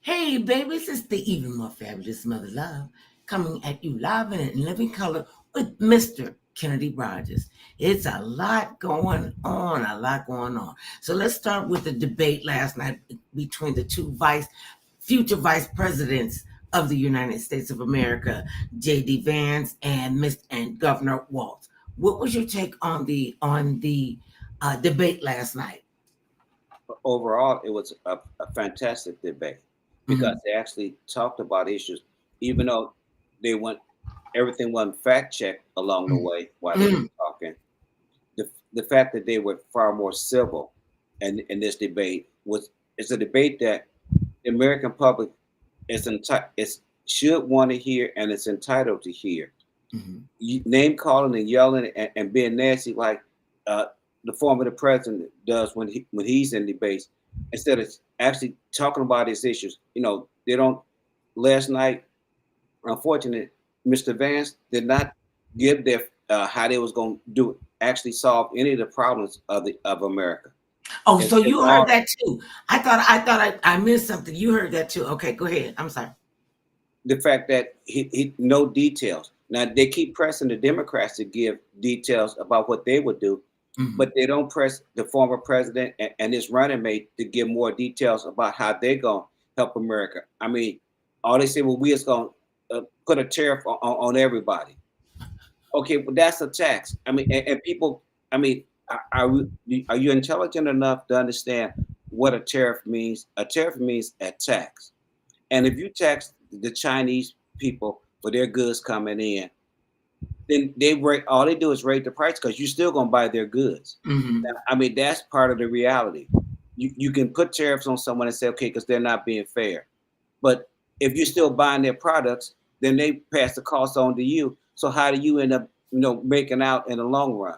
Hey, babies, it's the even more fabulous Mother Love coming at you live and in living color with Mr. Kennedy Rogers. It's a lot going on, So let's start with the debate last night between the two future vice presidents of the United States of America, J.D. Vance and Governor Walz. What was your take on the debate last night? Overall, it was a fantastic debate because they actually talked about issues, even though they went, everything wasn't fact checked along the way while they were talking. The fact that they were far more civil in this debate it's a debate that the American public is should want to hear and it's entitled to hear. Name calling and yelling and being nasty like the former president does when he's in debates, instead of actually talking about his issues. They don't. Last night, unfortunately, Mr. Vance did not give their how they was going to do it, actually solve any of the problems of America. Oh, so you heard that too? I thought I missed something. You heard that too? Okay, go ahead. I'm sorry. The fact that he no details. Now they keep pressing the Democrats to give details about what they would do, but they don't press the former president and his running mate to give more details about how they're going to help America. I mean, all they say, well, we is going to put a tariff on everybody. Okay, well, that's a tax. I mean, and people, I mean, are you intelligent enough to understand what a tariff means? A tariff means a tax. And if you tax the Chinese people for their goods coming in, then all they do is raise the price because you're still going to buy their goods. Now, I mean, that's part of the reality. You can put tariffs on someone and say, okay, because they're not being fair. But if you're still buying their products, then they pass the cost on to you. So how do you end up, making out in the long run?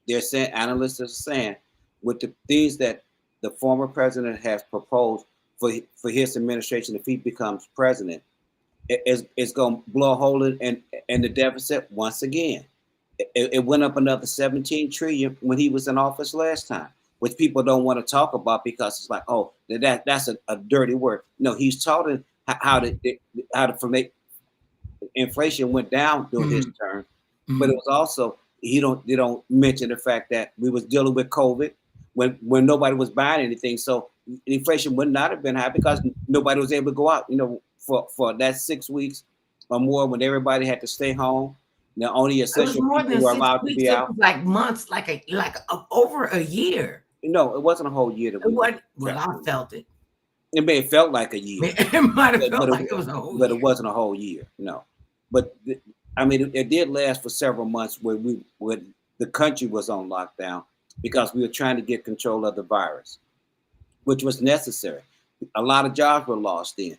They're saying, analysts are saying, with the things that the former president has proposed for his administration, if he becomes president, it's going to blow a hole in the deficit once again. It went up another 17 trillion when he was in office last time, which people don't want to talk about because it's like, oh, that's a dirty word. No, he's taught how to inflation went down during his term, but it was also they don't mention the fact that we was dealing with COVID when nobody was buying anything, so inflation would not have been high because nobody was able to go out. For that 6 weeks or more when everybody had to stay home. Now only essential people were allowed to be out. It was like months, like over a year. No, it wasn't a whole year. Well, I felt it. It may have felt like a year. It might have felt like it was a whole year. But it wasn't a whole year, no. But I mean, it did last for several months where the country was on lockdown because we were trying to get control of the virus, which was necessary. A lot of jobs were lost then,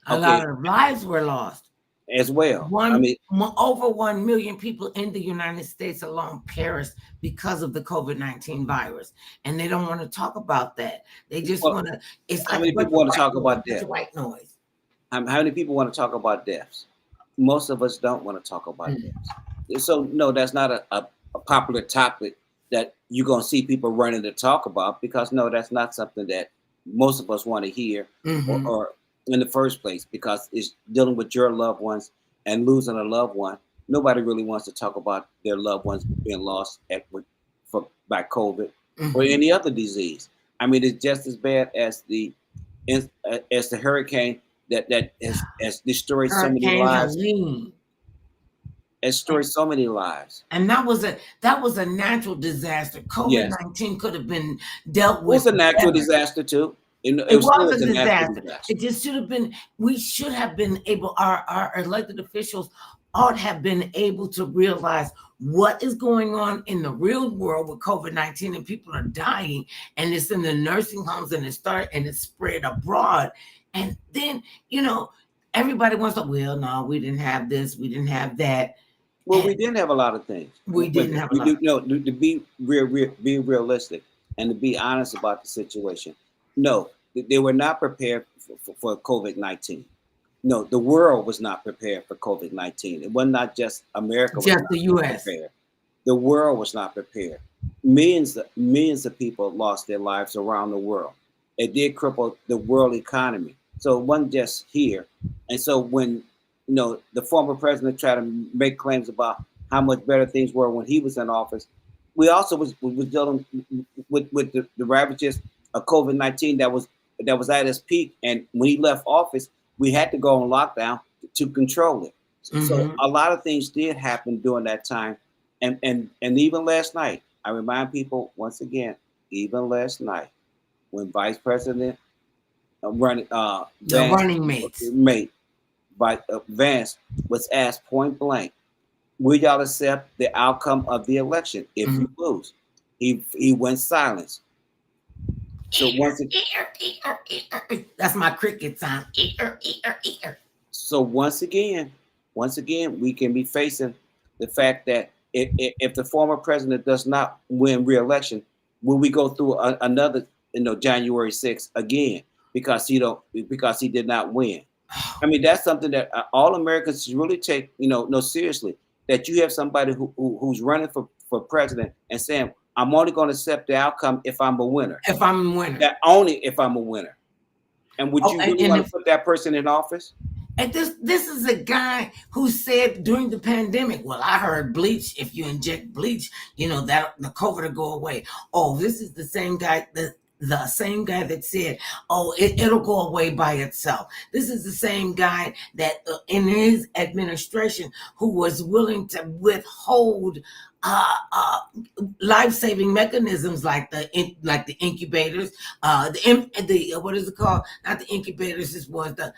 A lot of lives were lost as well. Over 1 million people in the United States alone perished because of the COVID-19 virus, and they don't want to talk about that. They just want to. It's how many people want to talk about death? White noise. How many people want to talk about deaths? Most of us don't want to talk about deaths. So no, that's not a popular topic that you're going to see people running to talk about because no, that's not something that most of us want to hear or in the first place, because it's dealing with your loved ones and losing a loved one. Nobody really wants to talk about their loved ones being lost by COVID or any other disease. I mean, it's just as bad as the hurricane that has destroyed so many lives. It destroyed so many lives. And that was a natural disaster. COVID-19 could have been dealt with. It was a natural disaster too. It was a disaster. It just should have been. We should have been able. Our elected officials ought have been able to realize what is going on in the real world with COVID-19, and people are dying, and it's in the nursing homes, and it's spread abroad, and then everybody wants to. Well, no, we didn't have this. We didn't have that. Well, we didn't have a lot of things. We didn't have a lot. No, to be realistic and to be honest about the situation. No, they were not prepared for COVID-19. No, the world was not prepared for COVID-19. It was not just America. Just the U.S. Prepared. The world was not prepared. Millions of people lost their lives around the world. it did cripple the world economy. So it wasn't just here. And so when the former president tried to make claims about how much better things were when he was in office, we also was dealing with the ravages of COVID-19 that was at its peak. And when he left office, we had to go on lockdown to control it. So a lot of things did happen during that time. And even last night, I remind people once again, even last night, when Vice President running mate by Vance was asked point blank, will y'all accept the outcome of the election if you lose? He went silent. So that's my cricket sound. So once again, we can be facing the fact that if the former president does not win re-election, will we go through another January 6th again because he did not win? I mean, that's something that all Americans should really take seriously. That you have somebody who's running for president and saying, I'm only going to accept the outcome if I'm a winner. If I'm a winner. That only if I'm a winner. And would you really want to put that person in office? And this is a guy who said during the pandemic, well, I heard bleach, if you inject bleach, that the COVID will go away. Oh, this is the same guy, the same guy that said, oh, it'll go away by itself. This is the same guy that in his administration who was willing to withhold life-saving mechanisms like the incubators, what is it called? Not the incubators. This was the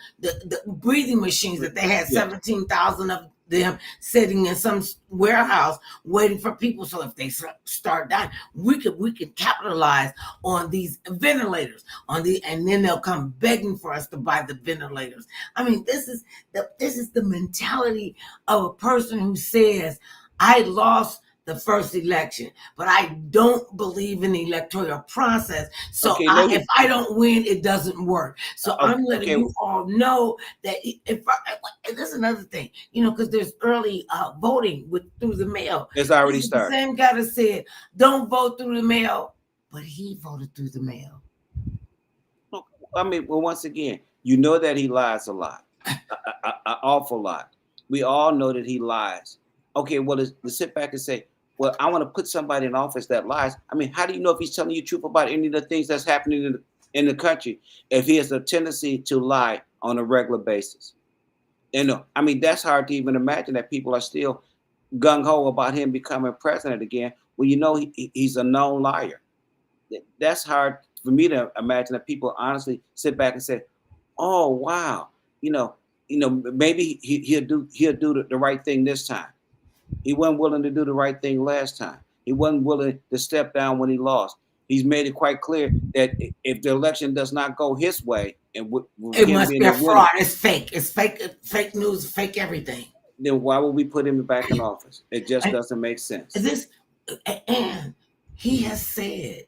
breathing machines that they had 17,000 of them sitting in some warehouse waiting for people. So if they start dying, we could capitalize on these ventilators and then they'll come begging for us to buy the ventilators. I mean, this is the mentality of a person who says, I lost the first election, but I don't believe in the electoral process. So if I don't win, it doesn't work. So I'm letting you all know that there's another thing, because there's early voting through the mail. It's already started. The same guy that said, don't vote through the mail, but he voted through the mail. I mean, well, once again, that he lies a lot, an awful lot. We all know that he lies. Okay, well, to sit back and say, well, I want to put somebody in office that lies. I mean, how do you know if he's telling you the truth about any of the things that's happening in the country if he has a tendency to lie on a regular basis? I mean, that's hard to even imagine that people are still gung-ho about him becoming president again. Well, he's a known liar. That's hard for me to imagine that people honestly sit back and say, oh, wow, maybe he'll do the right thing this time. He wasn't willing to do the right thing last time. He wasn't willing to step down when he lost. He's made it quite clear that if the election does not go his way, it must be a fraud. It's fake. It's fake news, fake everything. Then why would we put him back in office? It just doesn't make sense. And he has said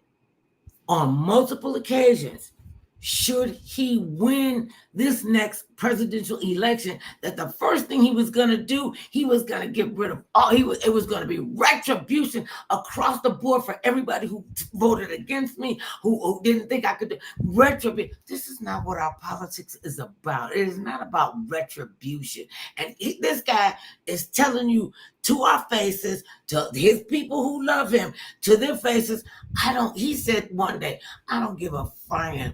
on multiple occasions, should he win this next presidential election, that the first thing he was going to do, he was going to get rid of it was going to be retribution across the board for everybody who voted against me, who didn't think I could do retribution. This is not what our politics is about. It is not about retribution. And this guy is telling you to our faces, to his people who love him, to their faces, he said one day, I don't give a flying.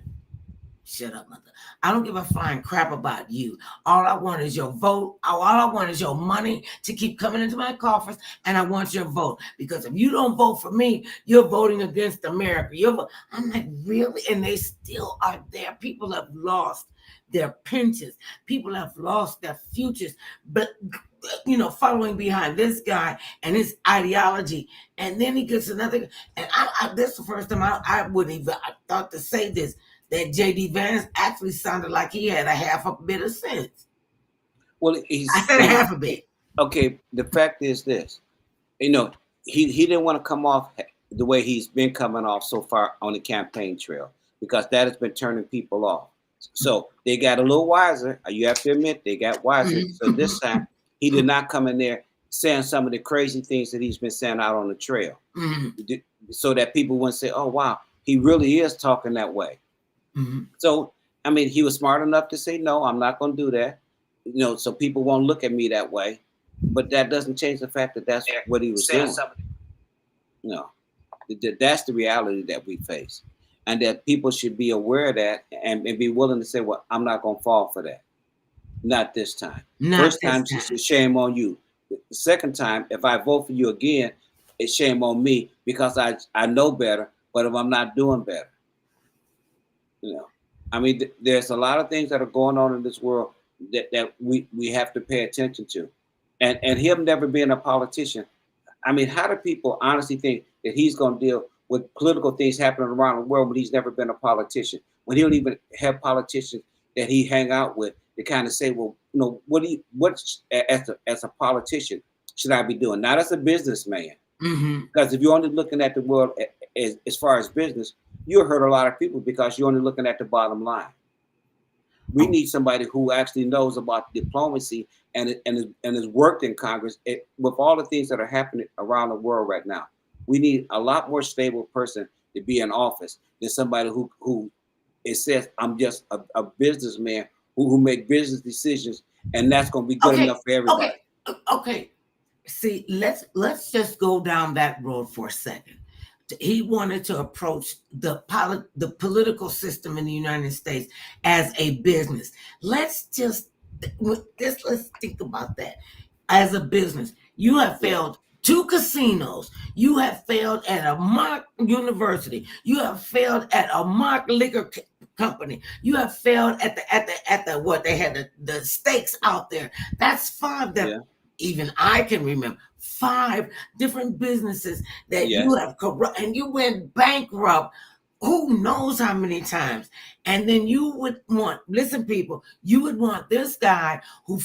Shut up, mother. I don't give a flying crap about you. All I want is your vote. All I want is your money to keep coming into my coffers, and I want your vote. Because if you don't vote for me, you're voting against America. I'm like, really? And they still are there. People have lost their pensions. People have lost their futures. But following behind this guy and his ideology. And then he gets another. And this is the first time I wouldn't even thought to say this, that J.D. Vance actually sounded like he had a half a bit of sense. Well, I said a half a bit. Okay, the fact is this. He didn't want to come off the way he's been coming off so far on the campaign trail, because that has been turning people off. So they got a little wiser. You have to admit they got wiser. So this time he did not come in there saying some of the crazy things that he's been saying out on the trail, so that people wouldn't say, oh, wow, he really is talking that way. So, I mean, he was smart enough to say, no, I'm not going to do that, so people won't look at me that way. But that doesn't change the fact that that's what he was doing. No, that's the reality that we face. And that people should be aware of that and be willing to say, well, I'm not going to fall for that. Not this time. First time, shame on you. The second time, if I vote for you again, it's shame on me because I know better, but if I'm not doing better. I mean, there's a lot of things that are going on in this world that we have to pay attention to. And him never being a politician, I mean, how do people honestly think that he's going to deal with political things happening around the world when he's never been a politician? When he don't even have politicians that he hang out with to kind of say, well, what as a politician should I be doing? Not as a businessman. Because if you're only looking at the world as far as business, you'll hurt a lot of people because you're only looking at the bottom line. We need somebody who actually knows about diplomacy and has worked in Congress with all the things that are happening around the world right now. We need a lot more stable person to be in office than somebody who it says, I'm just a businessman who make business decisions, and that's going to be good enough for everybody. Okay. See, let's just go down that road for a second. He wanted to approach the political system in the United States as a business. Let's think about that. As a business, you have failed 2 casinos. You have failed at a Marc University. You have failed at a Marc liquor company. You have failed at the what they had the stakes out there. That's 5 that even I can remember. 5 different businesses that you have corrupt, and you went bankrupt who knows how many times. And then you would want, listen people, you would want this guy who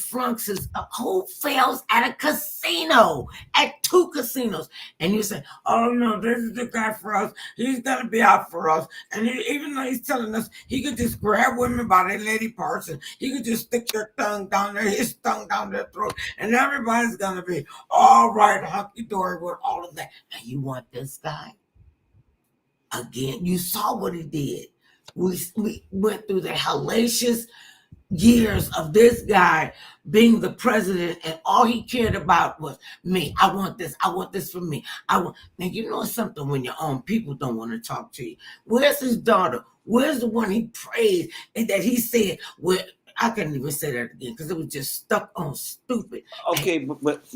who fails at a casino, at 2 casinos. And you say, oh no, this is the guy for us. He's going to be out for us. And even though he's telling us he could just grab women by their lady parts and he could just stick their tongue down there, his tongue down their throat, and everybody's going to be all right, hunky-dory with all of that. And you want this guy? Again, you saw what he did. We went through the hellacious years of this guy being the president, and all he cared about was me. I want this for me. Now you know something, when your own people don't want to talk to you. Where's his daughter? Where's the one he praised and that he said, well, I couldn't even say that again because it was just stuck on stupid. Okay, but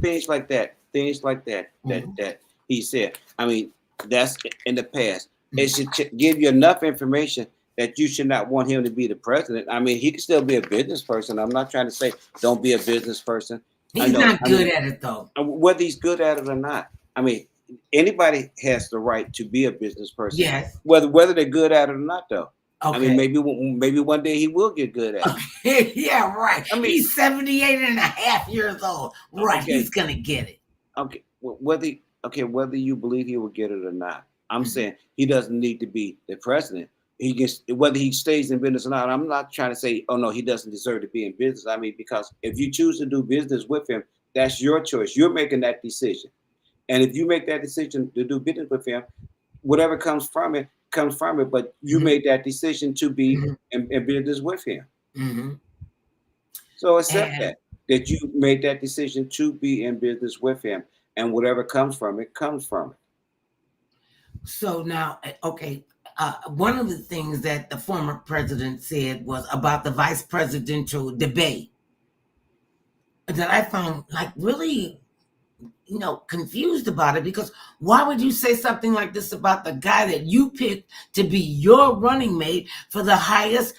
things like that that he said, I mean, that's in the past. It should give you enough information that you should not want him to be the president. I mean, he can still be a business person. I'm not trying to say don't be a business person. He's not good at it, though. Whether he's good at it or not. I mean, anybody has the right to be a business person. Yes. Whether they're good at it or not, though. Okay. I mean, maybe one day he will get good at it. Yeah, right. I mean, he's 78 and a half years old. Right. Okay. He's going to get it. Okay. Whether you believe he will get it or not. I'm saying he doesn't need to be the president. He gets, whether he stays in business or not. I'm not trying to say, oh no, he doesn't deserve to be in business. I mean, because if you choose to do business with him, that's your choice. You're making that decision. And if you make that decision to do business with him, whatever comes from it, but you made that decision to be in business with him. So accept that you made that decision to be in business with him, and whatever comes from it, comes from it. So now, okay, one of the things that the former president said was about the vice presidential debate that I found really, confused about it, because why would you say something like this about the guy that you picked to be your running mate for the highest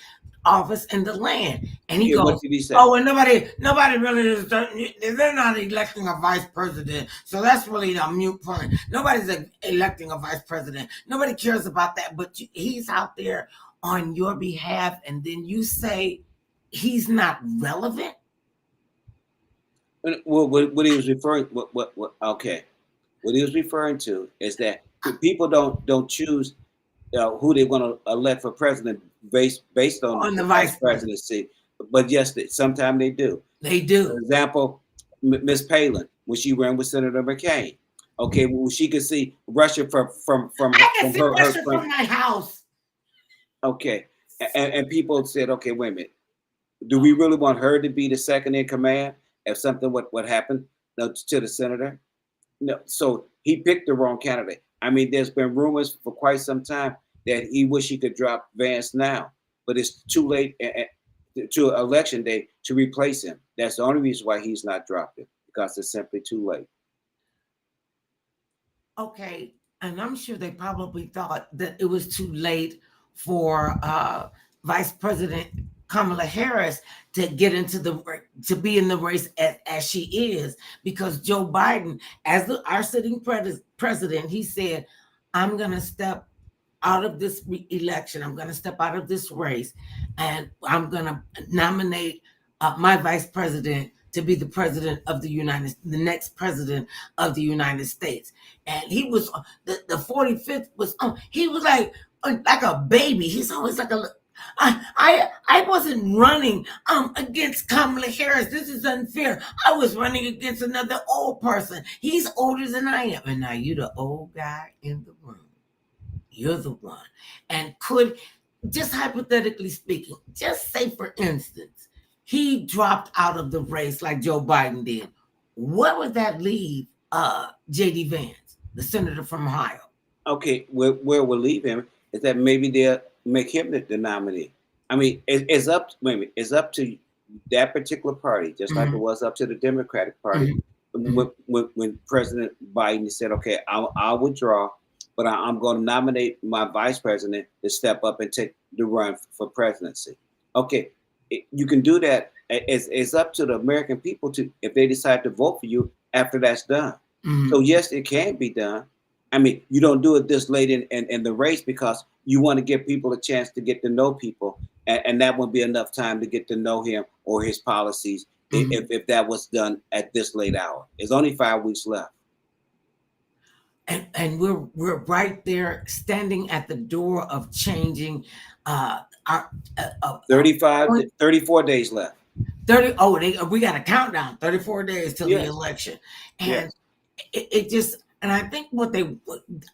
office in the land? And he goes, oh, and nobody really is, they're not electing a vice president, so that's really a mute point. Nobody's electing a vice president. Nobody cares about that, but he's out there on your behalf, and then you say he's not relevant? Well, what he was referring, what he was referring to is that people don't choose who they're going to elect for president based on the vice presidency. But yes, sometimes they do. They do. For example, Miss Palin, when she ran with Senator McCain. Okay, well, she could see Russia from I can see Russia from my house. Okay, and people said, okay, wait a minute, do we really want her to be the second in command if something what happened to the senator? No, so he picked the wrong candidate. I mean, there's been rumors for quite some time that he wish he could drop Vance now, but it's too late to election day to replace him. That's the only reason why he's not dropped it, because it's simply too late. Okay, and I'm sure they probably thought that it was too late for Vice President Kamala Harris to get into to be in the race as she is, because Joe Biden, as our sitting president, he said, "I'm going to step out of this election. I'm going to step out of this race, and I'm going to nominate my vice president to be the president of the next president of the United States." And he was the 45th was he was like a baby. He's always like a I wasn't running against Kamala Harris. This is unfair. I was running against another old person. He's older than I am, and now you're the old guy in the room. You're the one. And could, just hypothetically speaking, just say for instance, he dropped out of the race like Joe Biden did, what would that leave J.D. Vance, the senator from Ohio? Okay, where we'll leave him is that maybe they'll make him the nominee. I mean, it's up. It's up to that particular party, just like it was up to the Democratic Party when President Biden said, "Okay, I'll withdraw, but I'm going to nominate my vice president to step up and take the run for presidency." Okay, you can do that. It's up to the American people to, if they decide to vote for you after that's done. So yes, it can be done. I mean, you don't do it this late in the race because you want to give people a chance to get to know people, and that won't be enough time to get to know him or his policies if that was done at this late hour. It's only 5 weeks left. And we're right there standing at the door of changing our 34 days left. 30. We got a countdown, 34 days till the election. And it just, and I think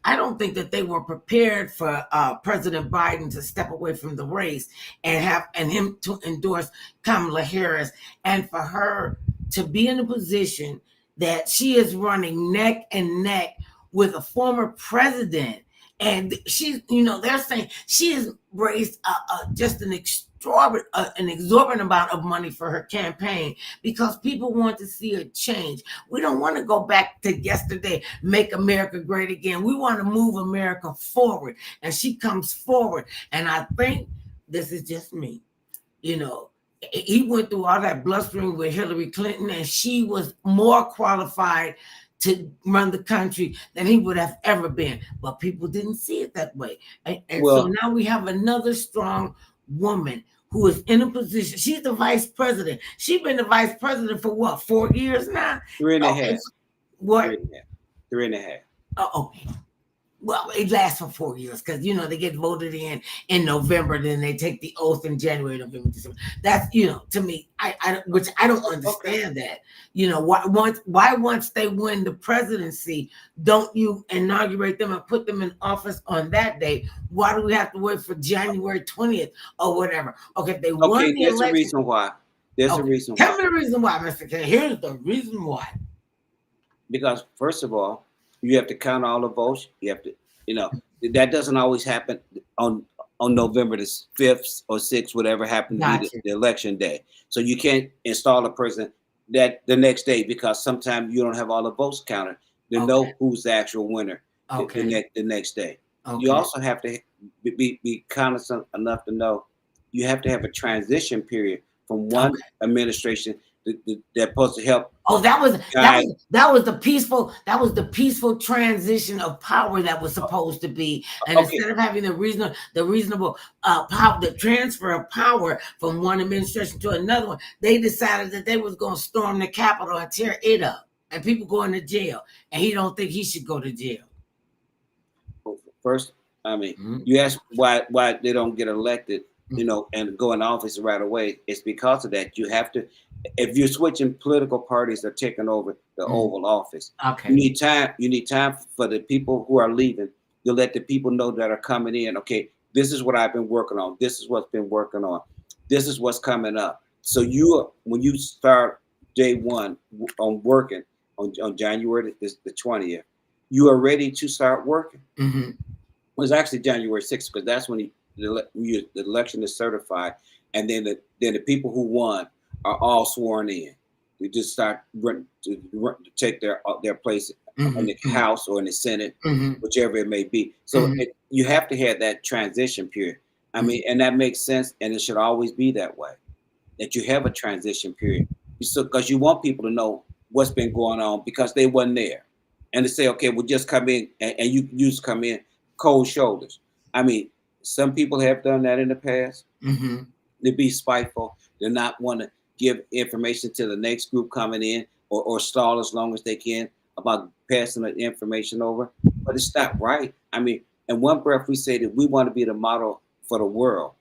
I don't think that they were prepared for President Biden to step away from the race and him to endorse Kamala Harris, and for her to be in a position that she is running neck and neck with a former president. And she's, they're saying she has raised just an exorbitant amount of money for her campaign because people want to see a change. We don't want to go back to yesterday, make America great again. We want to move America forward. And she comes forward. And I think, this is just me, he went through all that blustering with Hillary Clinton, and she was more qualified to run the country than he would have ever been. But people didn't see it that way. And so now we have another strong woman who is in a position. She's the vice president. She's been the vice president for what, 4 years now? 3.5. What? 3.5. Oh, okay. Well, it lasts for 4 years because, they get voted in November, then they take the oath in January, November, December. That's, to me, which I don't understand that. Why once they win the presidency, don't you inaugurate them and put them in office on that day? Why do we have to wait for January 20th or whatever? Okay, if they won the election. There's a reason why. There's a reason why. Tell me the reason why, Mr. K. Here's the reason why. Because, first of all, you have to count all the votes. You have to, that doesn't always happen on November the 5th or 6th, whatever happened to be the election day. So you can't install a president that the next day because sometimes you don't have all the votes counted to know who's the actual winner the next day. You also have to be cognizant enough to know you have to have a transition period from one administration that's supposed to help. Oh, that was the peaceful transition of power that was supposed to be. And instead of having the reasonable power, the transfer of power from one administration to another one, they decided that they was going to storm the Capitol and tear it up, and people going to jail. And he don't think he should go to jail. First, you ask why they don't get elected, and go in office right away. It's because of that. You have to. If you're switching political parties that are taking over the Oval Office, you need time. You need time for the people who are leaving. You let the people know that are coming in. Okay, This is what I've been working on. This is what's been working on. This is what's coming up. So when you start day one on working on January the 20th, you are ready to start working. Mm-hmm. Well, it's actually January 6th because that's when the election is certified, and then the people who won are all sworn in. They just start to take their place in the House or in the Senate, whichever it may be. So you have to have that transition period. I mean, and that makes sense, and it should always be that way, that you have a transition period. So, because you want people to know what's been going on because they wasn't there. And to say, okay, we'll just come in and you just come in cold shoulders. I mean, some people have done that in the past. They be spiteful. They're not want to give information to the next group coming in or stall as long as they can about passing the information over. But it's not right. I mean, in one breath, we say that we want to be the model for the world.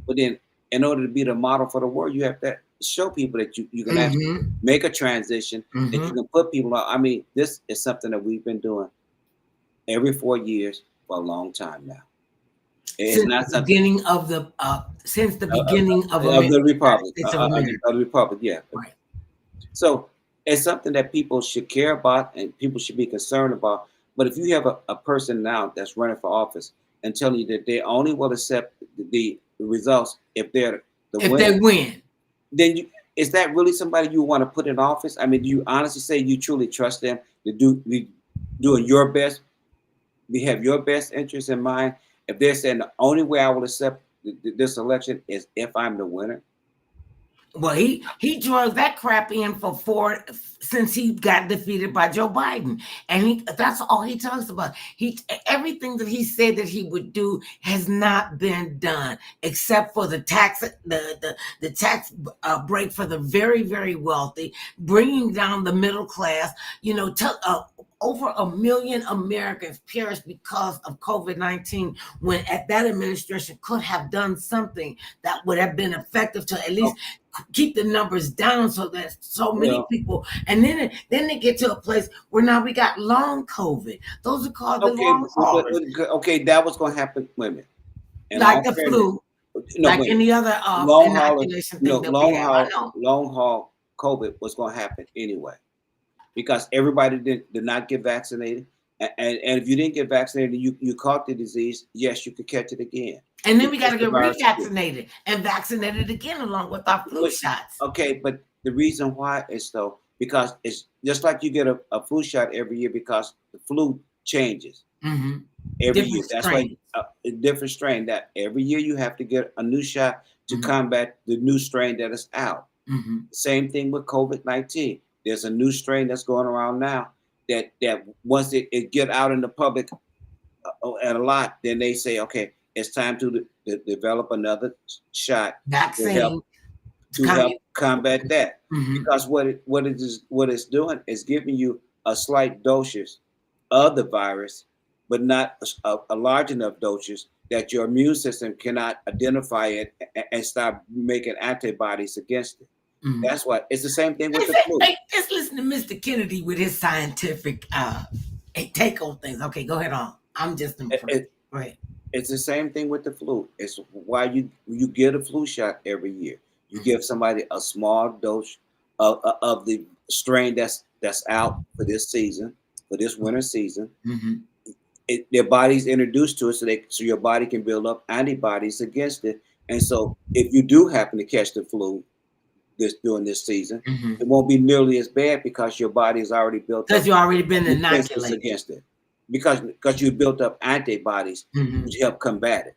But then in order to be the model for the world, you have to show people that you can actually make a transition, that you can put people on. I mean, this is something that we've been doing every 4 years for a long time now. It's since not the beginning of the the Republic. Of the Republic, yeah. Right. So it's something that people should care about and people should be concerned about. But if you have a person now that's running for office and telling you that they only will accept the results if they're the winner, they win, then is that really somebody you want to put in office? I mean, do you honestly say you truly trust them to doing your best? We have your best interest in mind. If they're saying the only way I will accept this election is if I'm the winner. Well, he drove that crap in since he got defeated by Joe Biden, and that's all he talks about. Everything that he said that he would do has not been done, except for the tax break for the very, very wealthy, bringing down the middle class. Over 1 million Americans perished because of COVID-19, when that administration could have done something that would have been effective to at least keep the numbers down so that so many people, and then they get to a place where now we got long COVID. Those are called the long haulers. Okay, that was going to happen, women. Like the flu, like any other inoculation thing that we have. Long haul COVID was going to happen anyway, because everybody did not get vaccinated. And if you didn't get vaccinated, you caught the disease, yes, you could catch it again. And then we got to get revaccinated and vaccinated again along with our flu shots. Okay, but the reason why is because it's just like you get a flu shot every year, because the flu changes every year. That's why a different strain, that every year you have to get a new shot to combat the new strain that is out. Same thing with COVID-19. There's a new strain that's going around now that once it get out in the public at a lot, then they say, okay, it's time to develop another shot vaccine to help combat that. Because what it's doing is giving you a slight dosage of the virus, but not a large enough dosage that your immune system cannot identify it and start making antibodies against it. That's why it's the same thing with the flu. Just listen to Mr. Kennedy with his scientific take on things. Okay, go ahead on. I'm just impressed. Go ahead. It's the same thing with the flu. It's why you get a flu shot every year. You give somebody a small dose of the strain that's out for this season, for this winter season. Their body's introduced to it, so your body can build up antibodies against it. And so if you do happen to catch the flu during this season, it won't be nearly as bad because your body has already built up. Because you've already been inoculated against it. Because you built up antibodies to help combat it.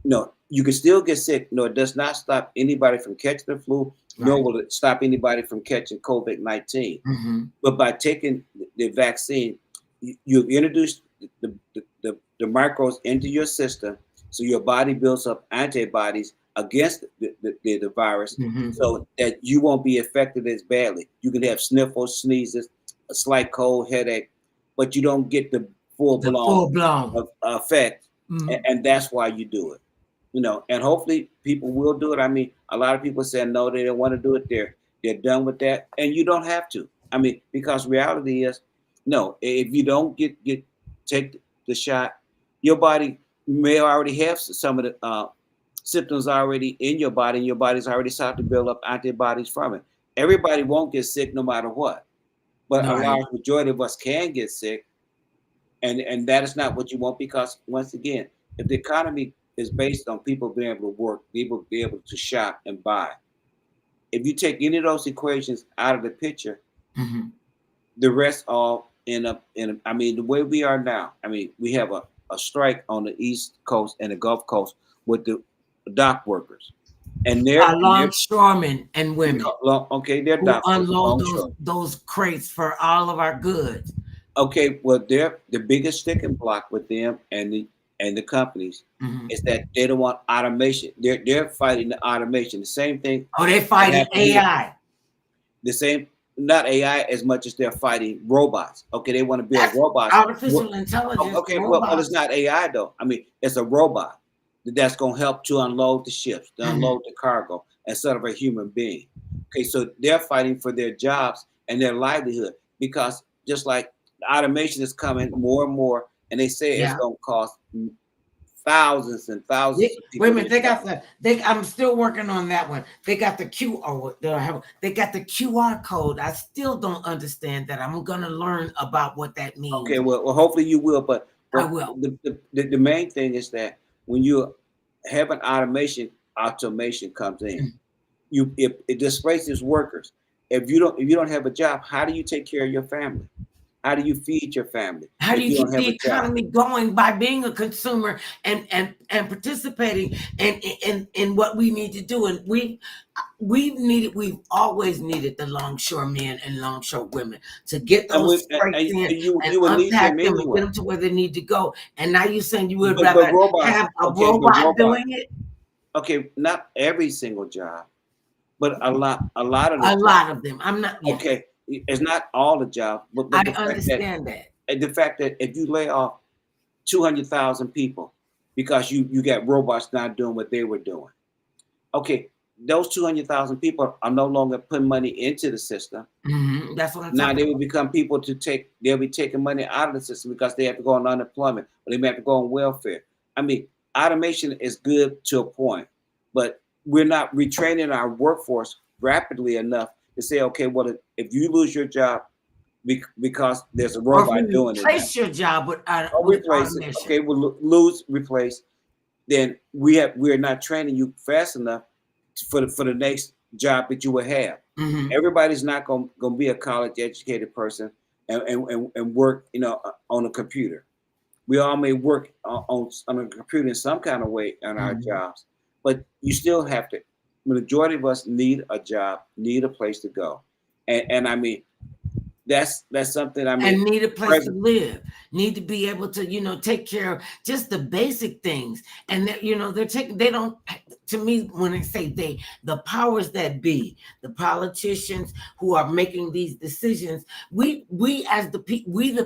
No, you can still get sick. No, it does not stop anybody from catching the flu, nor will it stop anybody from catching COVID-19. But by taking the vaccine, you've introduced the microbes into your system, so your body builds up antibodies against the virus, so that you won't be affected as badly. You can have sniffles, sneezes, a slight cold, headache, but you don't get the full blown effect, and that's why you do it. And hopefully people will do it. I mean, a lot of people say no, they don't want to do it. They're done with that, and you don't have to. I mean, because reality is, no, if you don't take the shot, your body You may already have some of the symptoms already in your body, and your body's already started to build up antibodies from it. Everybody won't get sick no matter what, but a Right. large majority of us can get sick, and that is not what you want, because once again, if the economy is based on people being able to work, people be able to shop and buy, if you take any of those equations out of the picture, Mm-hmm. the rest all end up in. I mean, the way we are now. I mean, we have a strike on the East Coast and the Gulf Coast with the dock workers, and they're Longshoremen and women okay. They're who dock workers, unload longshore. those crates for all of our goods. Okay, well, they're the biggest sticking block with them and the companies Mm-hmm. is that they don't want automation. They're fighting the automation. The same thing Oh, they that fighting happened here. AI. The same, not AI as much as they're fighting robots. Okay, they want to build That's robots. artificial intelligence, Okay, well, it's robots. not AI though. I mean, it's a robot that's going to help to unload the ships, to Mm-hmm. unload the cargo instead of a human being. Okay, so they're fighting for their jobs and their livelihood, because just like the automation is coming more and more, and they say it's Yeah. going to cost thousands and thousands of Wait a people minute, their they got jobs. I'm still working on that one. They got the they got the QR code. I still don't understand that. I'm gonna learn about what that Okay, means. well, hopefully you will, but I but will. the main thing is that when you have an automation comes in, it displaces workers. If you don't have a job, how do you take care of your family? How do you feed your family How do if you you don't keep have the a job? economy going? By being a consumer and participating in what we need to do. And we've always needed the longshore men and longshore women to get And those freights in and you will need them unpack them and get anyway. them to where they need to go. And now you're saying you would But rather robots, have a okay, but robot robot, doing it? okay, not every single job, but a lot of the A jobs. lot of them. I'm not, yes. Okay, it's not all the jobs, I but understand that. the fact that if you lay off 200,000 people because you got robots not doing what they were doing. Okay, those 200,000 people are no longer putting money into the system. Mm-hmm. That's what I'm Now talking they will about. become people they'll be taking money out of the system because they have to go on unemployment or they may have to go on welfare. I mean, automation is good to a point, but we're not retraining our workforce rapidly enough to say, okay, well, if you lose your job because there's a Or if robot we doing it now, replace your job or with replace it, automation. okay, we'll replace, then we're not training you fast enough for the next job that you will have. Mm-hmm. Everybody's not going to be a college educated person and work on a computer. We all may work on a computer in some kind of way on our Mm-hmm. jobs, but you still have to. The majority of us need a job, need a place to go, and I mean that's something. I mean, And need a place to present. live, need to be able to, take care of just the basic things. And they're taking, they don't, to me, when I say they, the powers that be, the politicians who are making these decisions, we as the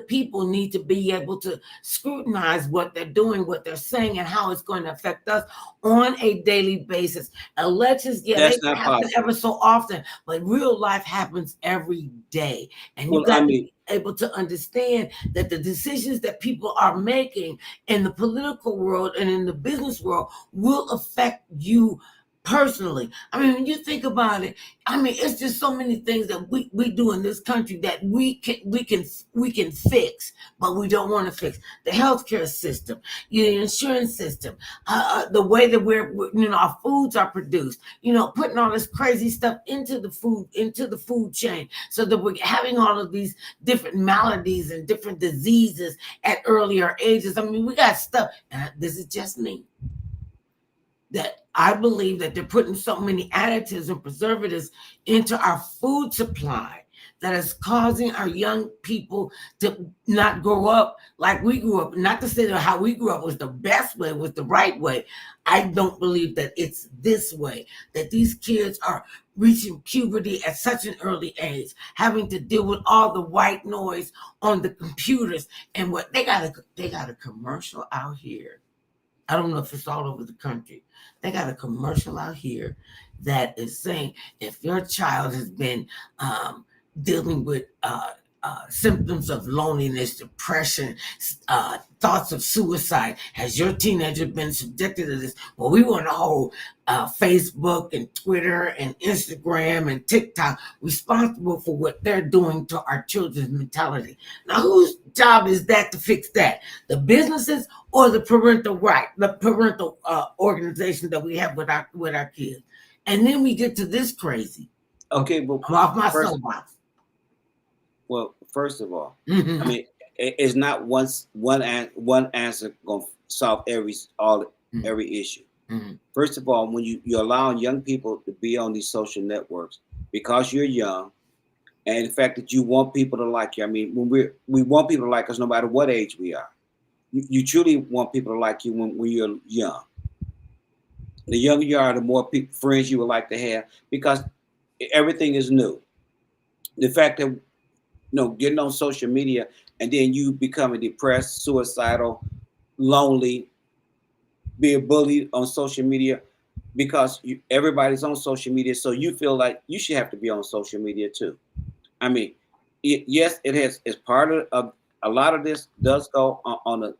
people need to be able to scrutinize what they're doing, what they're saying, and how it's going to affect us on a daily basis. Elections, yeah, they That's not happen possible. ever so often, but real life happens every day. And you Well, I got to mean, be able to understand that the decisions that people are making in the political world and in the business world will affect you personally. I mean, when you think about it, I mean, it's just so many things that we do in this country that we can fix, but we don't want to fix. The healthcare system, the insurance system, the way that our foods are produced, putting all this crazy stuff into the food chain, so that we're having all of these different maladies and different diseases at earlier ages. I mean, we got stuff, and this is just me, that I believe that they're putting so many additives and preservatives into our food supply that is causing our young people to not grow up like we grew up. Not to say that how we grew up was the best way, was the right way. I don't believe that it's this way, that these kids are reaching puberty at such an early age, having to deal with all the white noise on the computers. And what they got a commercial out here. I don't know if it's all over the country. They got a commercial out here that is saying if your child has been dealing with symptoms of loneliness, depression, thoughts of suicide. Has your teenager been subjected to this? Well, we want to hold Facebook and Twitter and Instagram and TikTok responsible for what they're doing to our children's mentality. Now, whose job is that to fix that? The businesses or the parental organization that we have with our kids? And then we get to this crazy. Okay, but I'm off my soapbox. Well, first of all, I mean, it's not one answer going to solve every issue. First of all, when you're allowing young people to be on these social networks because you're young, and the fact that you want people to like you. I mean, when we want people to like us no matter what age we are. You truly want people to like you when you're young. The younger you are, the more friends you would like to have because everything is new. The fact that getting on social media and then you becoming depressed, suicidal, lonely, being bullied on social media because everybody's on social media, so you feel like you should have to be on social media too. I mean, yes, it's part of a lot of this does go on the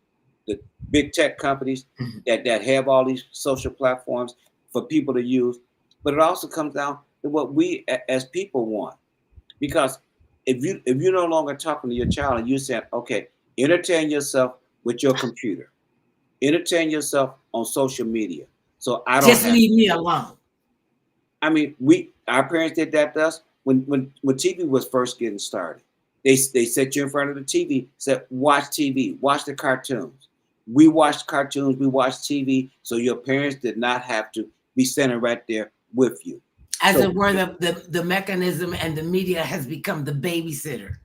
big tech companies that have all these social platforms for people to use, but it also comes down to what we as people want. Because if you're no longer talking to your child and you said, okay, entertain yourself with your computer, entertain yourself on social media. So I don't just leave me alone. I mean, our parents did that to us when TV was first getting started. They set you in front of the TV, said, watch TV, watch the cartoons. We watched cartoons, we watched TV, so your parents did not have to be standing right there with you. As it were, the mechanism and the media has become the babysitter.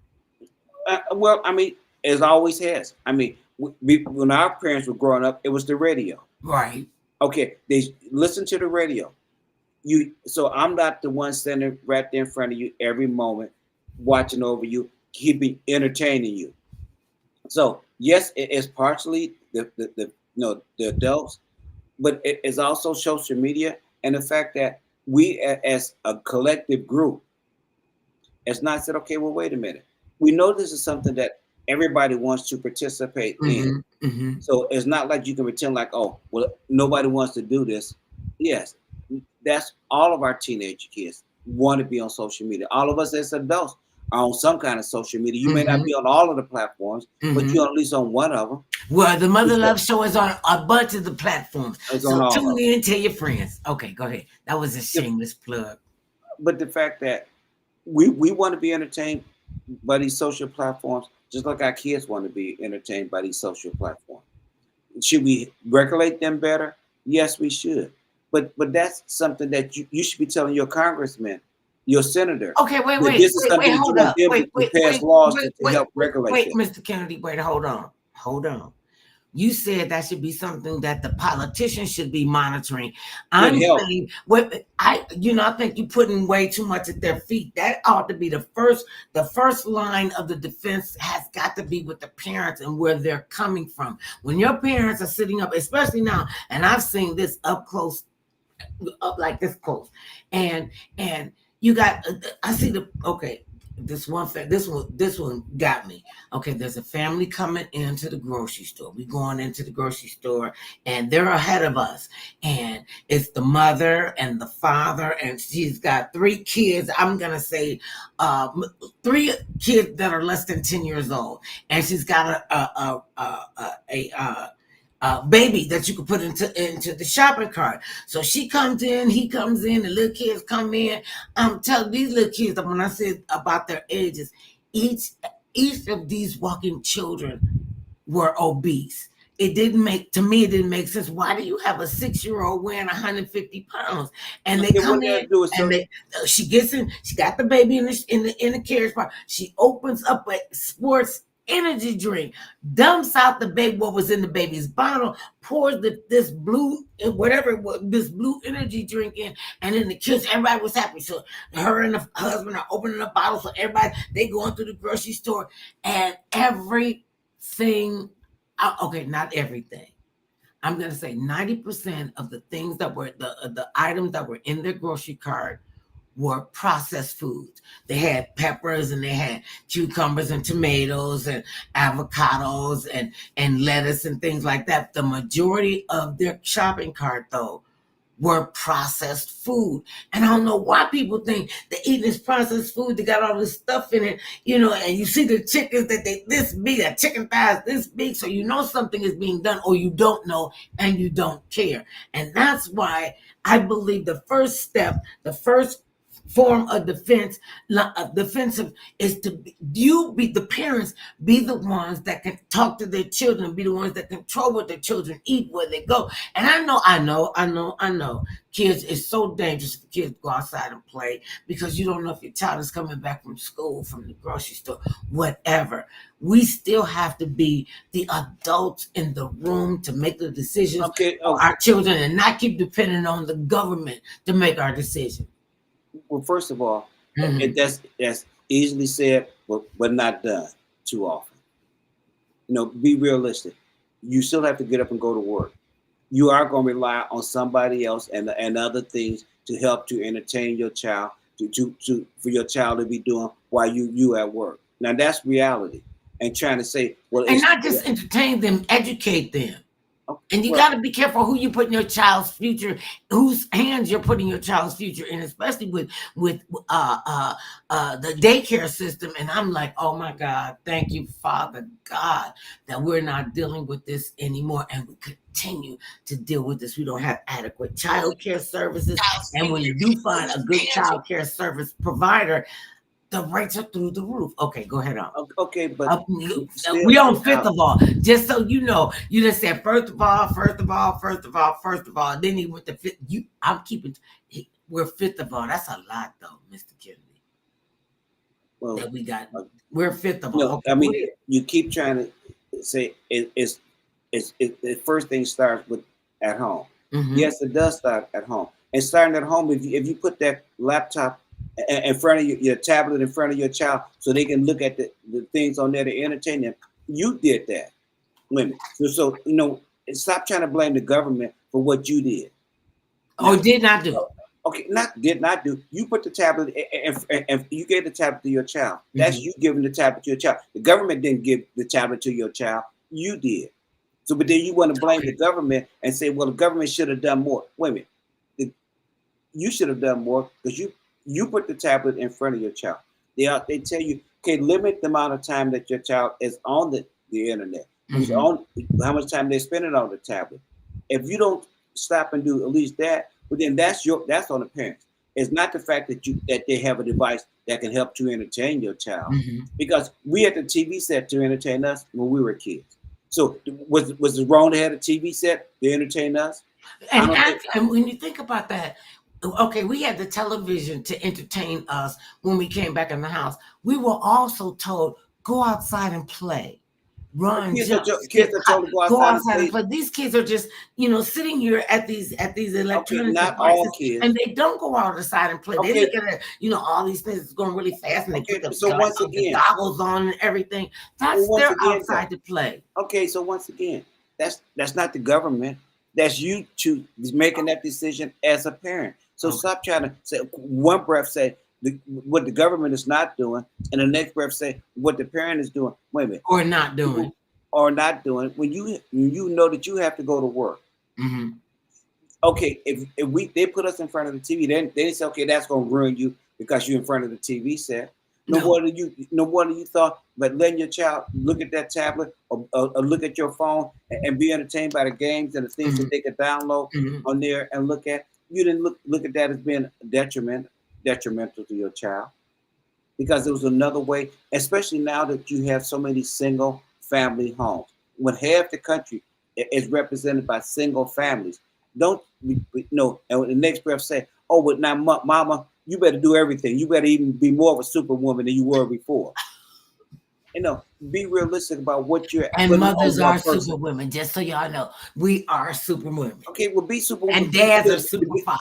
Well, I mean, it always has. I mean, when our parents were growing up, it was the radio. Right. Okay, they listen to the radio. So I'm not the one standing right there in front of you every moment, watching over you, keeping entertaining you. So yes, it is partially the adults, but it is also social media and the fact that we as a collective group has not said, okay, well, wait a minute. We know this is something that everybody wants to participate in. So it's not like you can pretend like, oh, well, nobody wants to do this. Yes, that's all of our teenage kids want to be on social media. All of us as adults are on some kind of social media. You may not be on all of the platforms, but you're at least on one of them. Well, the Mother Love Show is on a bunch of the platforms. So tune in, tell your friends. Okay, go ahead. That was a shameless plug. But the fact that we want to be entertained by these social platforms, just like our kids want to be entertained by these social platforms. Should we regulate them better? Yes, we should. But that's something that you should be telling your congressman, your senator. Okay, wait, hold up. Pass laws to help regulate. Wait, Mr. Kennedy, hold on. You said that should be something that the politicians should be monitoring. I'm saying, I think you're putting way too much at their feet. That ought to be the first line of the defense has got to be with the parents and where they're coming from. When your parents are sitting up, especially now, and I've seen this up close, up like this close, and you got, I see this one got me. Okay, there's a family coming into the grocery store. We going into the grocery store and they're ahead of us. And it's the mother and the father, and she's got 3 kids. I'm going to say 3 kids that are less than 10 years old. And she's got a baby that you could put into the shopping cart. So she comes in, he comes in, the little kids come in. I'm telling these little kids, when I said about their ages, each of these walking children were obese. It didn't make sense. Why do you have a 6-year-old weighing 150 pounds? And they come in and she gets in, she got the baby in the carriage part. She opens up a sports energy drink, dumps out the baby, what was in the baby's bottle, pours this blue energy drink in, and in the kids, everybody was happy. So her and the husband are opening the bottle, so everybody, they going through the grocery store, and everything, not everything, I'm going to say 90% of the things that were the items that were in their grocery cart were processed foods. They had peppers and they had cucumbers and tomatoes and avocados and lettuce and things like that. The majority of their shopping cart, though, were processed food. And I don't know why people think they're eating this processed food. They got all this stuff in it, and you see the chickens that they this big, that chicken thighs this big, so you know something is being done, or you don't know and you don't care. And that's why I believe the first step, the first form of defensive is to be the parents, be the ones that can talk to their children, be the ones that control what their children eat, where they go. And I know kids, it's so dangerous for kids to go outside and play, because you don't know if your child is coming back from school, from the grocery store, whatever. We still have to be the adults in the room to make the decisions for our children, and not keep depending on the government to make our decisions. Well, first of all, that's easily said, but not done too often. Be realistic. You still have to get up and go to work. You are going to rely on somebody else and other things to help to entertain your child, for your child to be doing while you at work. Now that's reality. And trying to say, well, and not just entertain them, educate them. And you got to be careful who you put in your child's future, whose hands you're putting your child's future in, especially with the daycare system. And I'm like, oh my God, thank you, Father God, that we're not dealing with this anymore, and we continue to deal with this. We don't have adequate child care services, and when you do find a good child care service provider, the rates are through the roof. Okay, go ahead on. Okay, but we on fifth of all. Just so you know, you just said first of all. Then he went to fifth. We're fifth of all. That's a lot, though, Mr. Kennedy. Well, that we got. We're fifth of all. Okay, I mean, you keep trying to say it's the first thing starts with at home. Mm-hmm. Yes, it does start at home. And starting at home, if you put that laptop in front of your tablet in front of your child, so they can look at the things on there to entertain them, you did that, women. So stop trying to blame the government for what you did. Did not do. Okay, did not do. You put the tablet and you gave the tablet to your child. That's you giving the tablet to your child. The government didn't give the tablet to your child. You did. So, but then you want to blame the government and say, well, the government should have done more. Wait a minute. You should have done more, because you put the tablet in front of your child. They tell you, okay, limit the amount of time that your child is on the internet. On how much time they're spending on the tablet. If you don't stop and do at least that, well, then that's on the parents. It's not the fact that they have a device that can help to entertain your child, because we had the TV set to entertain us when we were kids. So was it wrong to have a TV set to entertain us? And when you think about that, okay, we had the television to entertain us when we came back in the house. We were also told, go outside and play. Run, kids are told to go outside and play. These kids are just, sitting here at these electronic not devices, all kids, and they don't go outside and play. They look at it, all these things is going really fast, and they put the goggles on and everything. That's their outside to play. Okay, so once again, that's not the government. That's you making that decision as a parent. So stop trying to say one breath say what the government is not doing, and the next breath say what the parent is doing. Wait a minute. Or not doing. When you know that you have to go to work. Mm-hmm. Okay, if they put us in front of the TV, then they say, okay, that's gonna ruin you because you're in front of the TV set. No wonder you thought, but letting your child look at that tablet or look at your phone and be entertained by the games and the things that they could download on there and look at. You didn't look at that as being detrimental to your child, because there was another way, especially now that you have so many single family homes. When half the country is represented by single families, don't and the next breath say, oh, but now mama, you better do everything. You better even be more of a superwoman than you were before. Be realistic about what you're. And mothers are superwomen, just so y'all know. We are superwomen. Okay, well, be superwomen. And dads are super fathers.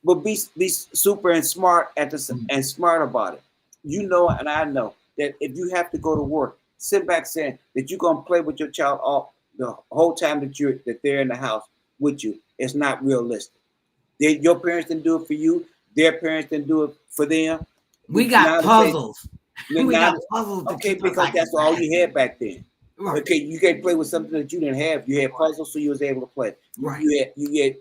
But be super and smart and smart about it. And I know that if you have to go to work, sit back saying that you're gonna play with your child all the whole time that they're in the house with you. It's not realistic. Your parents didn't do it for you. their parents didn't do it for them. We got puzzles. We Now, got puzzles to okay, keep us because like that's all you had back then. Right. Okay, you can't play with something that you didn't have. You had puzzles, so you was able to play. Right. You had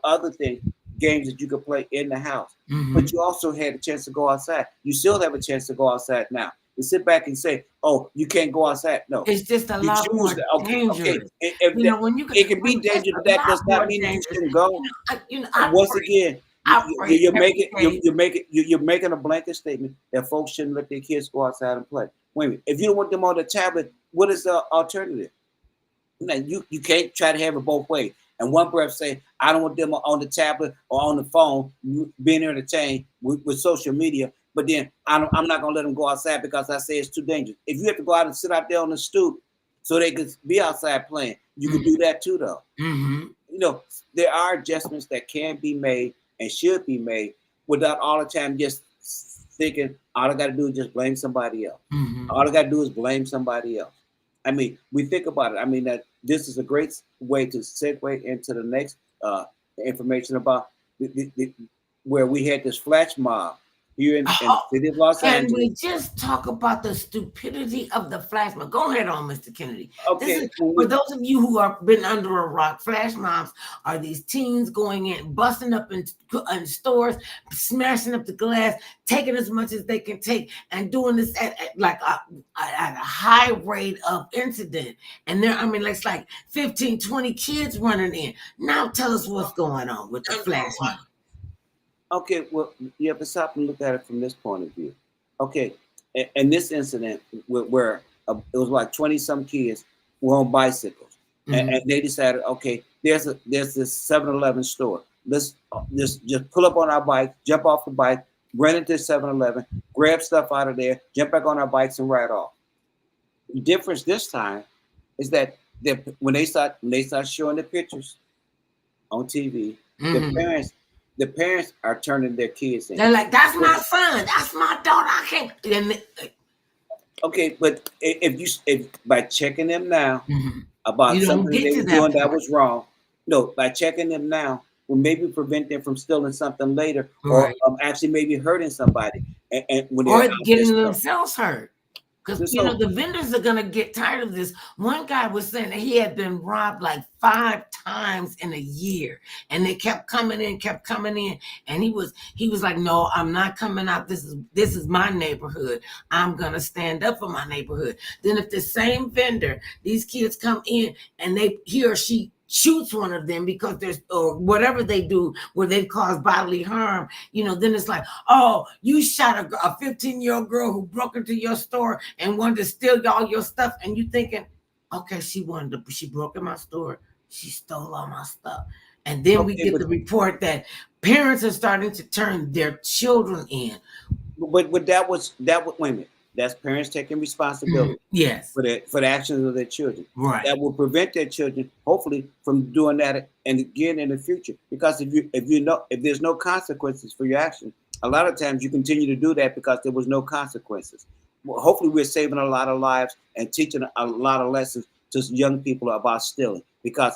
other things, games that you could play in the house. But you also had a chance to go outside. You still have a chance to go outside now. To sit back and say, "Oh, you can't go outside." No, it's just a lot more dangerous. Okay. When you it can be dangerous, but that does not mean that you shouldn't go. Once again, you're making a blanket statement that folks shouldn't let their kids go outside and play. Wait a minute. If you don't want them on the tablet, what is the alternative? Now, you can't try to have it both ways. And one breath say, I don't want them on the tablet or on the phone being entertained with social media. But then I'm not going to let them go outside because I say it's too dangerous. If you have to go out and sit out there on the stoop so they can be outside playing, you can do that too, though. There are adjustments that can be made and should be made without all the time just thinking all I got to do is just blame somebody else. All I got to do is blame somebody else. I mean, we think about it. I mean, that this is a great way to segue into the next information about where we had this flash mob here in the city of Los Angeles. Can we just talk about the stupidity of the flash mob? Go ahead on, Mr. Kennedy. Okay. For those of you who have been under a rock, flash mobs are these teens going in, busting up in stores, smashing up the glass, taking as much as they can take, and doing this at a high rate of incident. And it's like 15, 20 kids running in. Now tell us what's going on with the flash mob. Okay, well, you have to stop and look at it from this point of view. Okay, and this incident where it was like 20-some kids were on bicycles, and they decided, okay, there's this 7-Eleven store. Let's just pull up on our bike, jump off the bike, run into 7-Eleven, grab stuff out of there, jump back on our bikes and ride off. The difference this time is that when they start showing the pictures on TV, the parents are turning their kids in. They're like, that's my son, that's my daughter. I can't. Okay, but if by checking them now about something they were doing that was wrong, by checking them now will maybe prevent them from stealing something later, or actually maybe hurting somebody, and when or getting themselves hurt. Because the vendors are gonna get tired of this. One guy was saying that he had been robbed like 5 times in a year, and they kept coming in, and he was like, "No, I'm not coming out. This is my neighborhood. I'm gonna stand up for my neighborhood." Then if the same vendor, these kids come in and he or she shoots one of them because or whatever they do where they cause bodily harm, then it's like, oh, you shot a 15-year-old girl who broke into your store and wanted to steal all your stuff, and you thinking, okay, she broke in my store, she stole all my stuff. And then we get the report that parents are starting to turn their children in. But that was wait a minute. That's parents taking responsibility for the actions of their children. Right. That will prevent their children, hopefully, from doing that and again in the future. Because if there's no consequences for your action, a lot of times you continue to do that because there was no consequences. Well, hopefully, we're saving a lot of lives and teaching a lot of lessons to young people about stealing. Because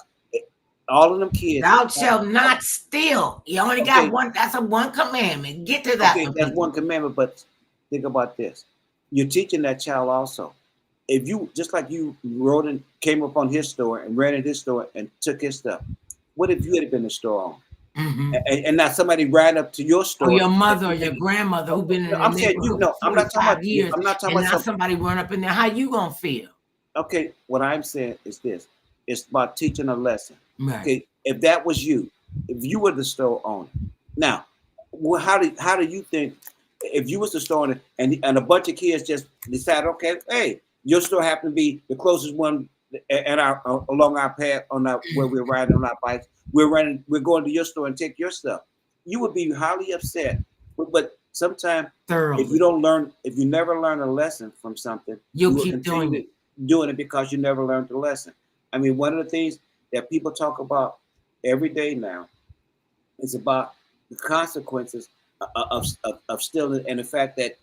all of them kids, thou shalt not steal. You only got one. That's one commandment. Get to that. Okay, that's one commandment. But think about this. You're teaching that child also. If you, just like you rode and came up on his store and ran in his store and took his stuff, what if you had been the store owner? And now somebody ran up to your store, or your mother or your grandmother who've been in I'm saying, I'm not talking about years. I'm not talking and about now somebody run up in there. How you gonna feel? Okay, what I'm saying is this: it's about teaching a lesson. Right. Okay, if that was you, if you were the store owner, now, how do you think? If you was the store owner and a bunch of kids just decided, okay, hey, your store happened to be the closest one along our path where we're riding on our bikes, we're going to your store and take your stuff, you would be highly upset. But sometimes if you never learn a lesson from something, you will keep doing it because you never learned the lesson. I mean, one of the things that people talk about every day now is about the consequences of stealing, and the fact that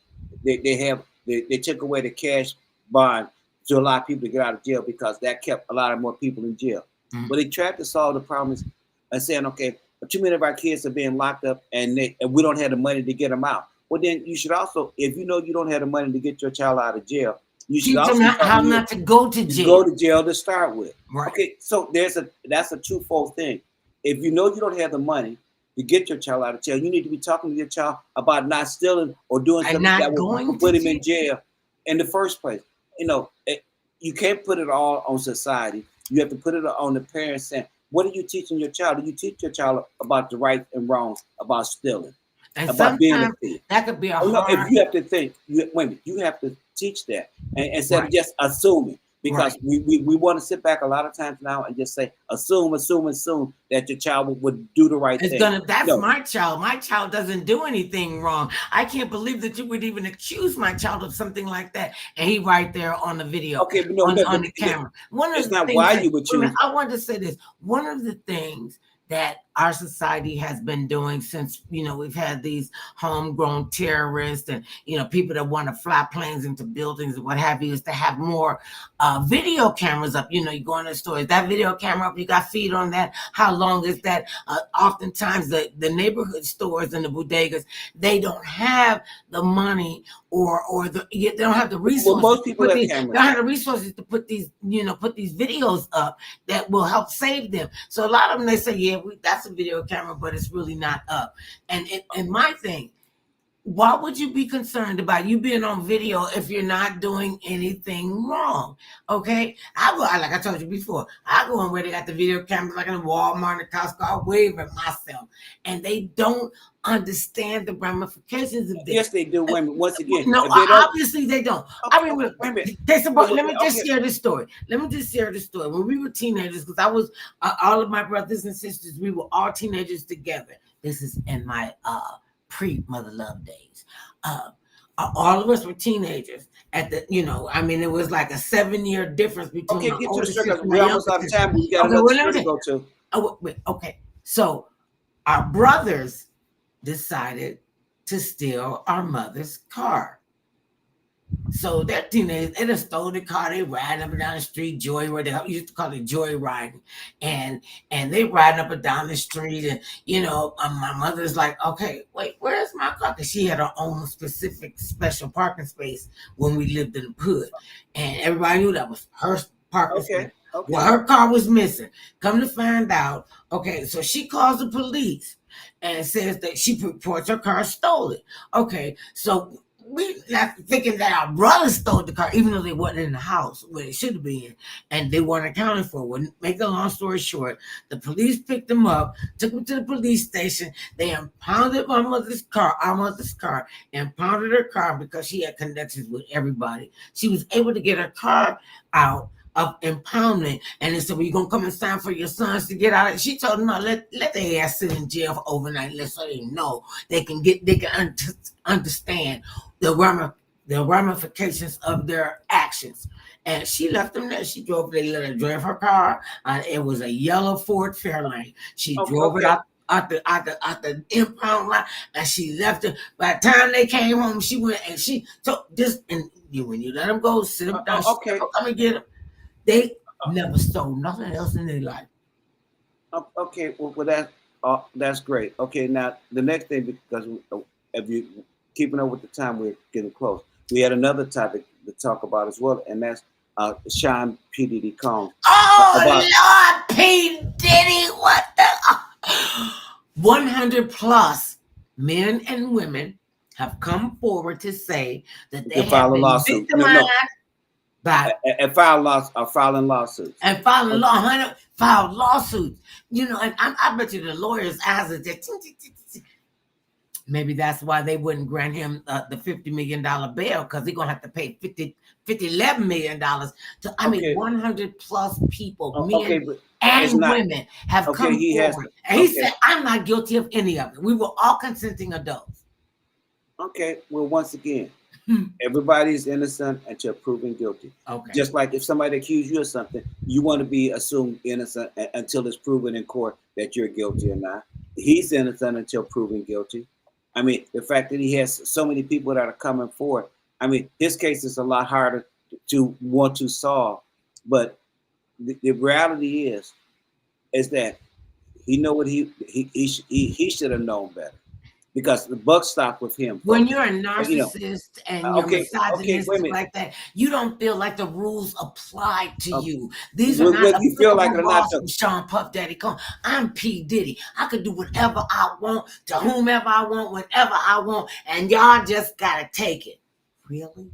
they took away the cash bond to allow people to get out of jail because that kept a lot of more people in jail. But they tried to solve the problems and saying, okay, too many of our kids are being locked up, and we don't have the money to get them out. Well, then you should also, if you know you don't have the money to get your child out of jail, you should teach them also how not to go to jail. Go to jail to start with. Right. Okay, so that's a twofold thing. If you know you don't have the money to get your child out of jail, you need to be talking to your child about not stealing or doing something that will put him in jail in the first place. You know, you can't put it all on society. You have to put it on the parents saying, what are you teaching your child? Do you teach your child about the rights and wrongs about stealing? And about being a thief? That could be a hard... If you have to think, you have to teach that, and instead of just assuming. Because we want to sit back a lot of times now and just say, assume that your child would do the right thing. That's my child. My child doesn't do anything wrong. I can't believe that you would even accuse my child of something like that. And he right there on the video, okay, but on the camera. It's not why you would choose. I wanted to say this. One of the things that our society has been doing since, we've had these homegrown terrorists and, people that want to fly planes into buildings and what have you, is to have more video cameras up. You go in the store, is that video camera up? You got feet on that? How long is that? Oftentimes the neighborhood stores and the bodegas, they don't have the money or they don't have the resources. Well, most people have cameras. They don't have the resources to put these videos up that will help save them. So a lot of them, they say, yeah, that's a video camera, but it's really not up. And my thing, why would you be concerned about you being on video if you're not doing anything wrong? Okay, like I told you before, I go on where they got the video cameras, like in Walmart and Costco. I wave at myself, and they don't understand the ramifications of this. Yes, they do. Women, once again, no, obviously they don't. I mean, let me just share this story. When we were teenagers, because I was all of my brothers and sisters, we were all teenagers together. This is in my pre-Mother Love days. All of us were teenagers at the, it was like a 7-year difference between. Okay, get to the circle. We're almost out of time. We got another story to go to. Okay, so our brothers decided to steal our mother's car. So they're teenagers, they just stole the car, they riding up and down the street, joyriding. They used to call it joyriding. And they riding up and down the street, and my mother's like, okay, wait, where's my car? Because she had her own specific special parking space when we lived in the hood. And everybody knew that was her parking space. Okay. Well, her car was missing. Come to find out, okay, so she calls the police and says that she reports her car stolen. Okay, so we left thinking that our brother stole the car, even though they wasn't in the house where they should have been, and they weren't accounted for. Well, make a long story short, the police picked them up, took them to the police station. They impounded our mother's car, impounded her car because she had connections with everybody. She was able to get her car out of impoundment, and they said, well, you gonna come and sign for your sons to get out? She told them, no, let their ass sit in jail for overnight, so they know they can understand the ramifications of their actions. And she left them there. She drove, they let her drive her car. It was a yellow Ford Fairlane. She drove it out the impound lot, and she left it. By the time they came home, she went and she took this, and when you let them go, sit them down, come and get them. They never stole nothing else in their life. Okay, well that's great. Okay, now the next thing, because if you keeping up with the time, we're getting close. We had another topic to talk about as well, and that's Sean P. Diddy Combs. Lord, P. Diddy, what the 100 plus men and women have come forward to say that they have been victimized. And filing lawsuits. And filing lawsuits. And I bet you the lawyers' eyes are just. Maybe that's why they wouldn't grant him the $50 million bail, because he's gonna have to pay $11 million to. 100 plus people, men and women, have come forward, and he said, "I'm not guilty of any of it. We were all consenting adults." Okay. Well, once again, everybody's innocent until proven guilty. Okay. Just like if somebody accuses you of something, you want to be assumed innocent until it's proven in court that you're guilty or not. He's innocent until proven guilty. I mean, the fact that he has so many people that are coming forward, I mean, his case is a lot harder to want to solve. But the reality is that He know what he should have known better, because the buck stopped with him. When Folks. you're a You know, narcissist and you're okay, wait a misogynistic minute. like that, you don't feel like the rules apply to you. These are not Whether you feel like applicable it or not, laws from Sean Puff Daddy Combs. I'm P. Diddy. I could do whatever I want to whomever I want, whenever I want, and y'all just gotta take it. Really?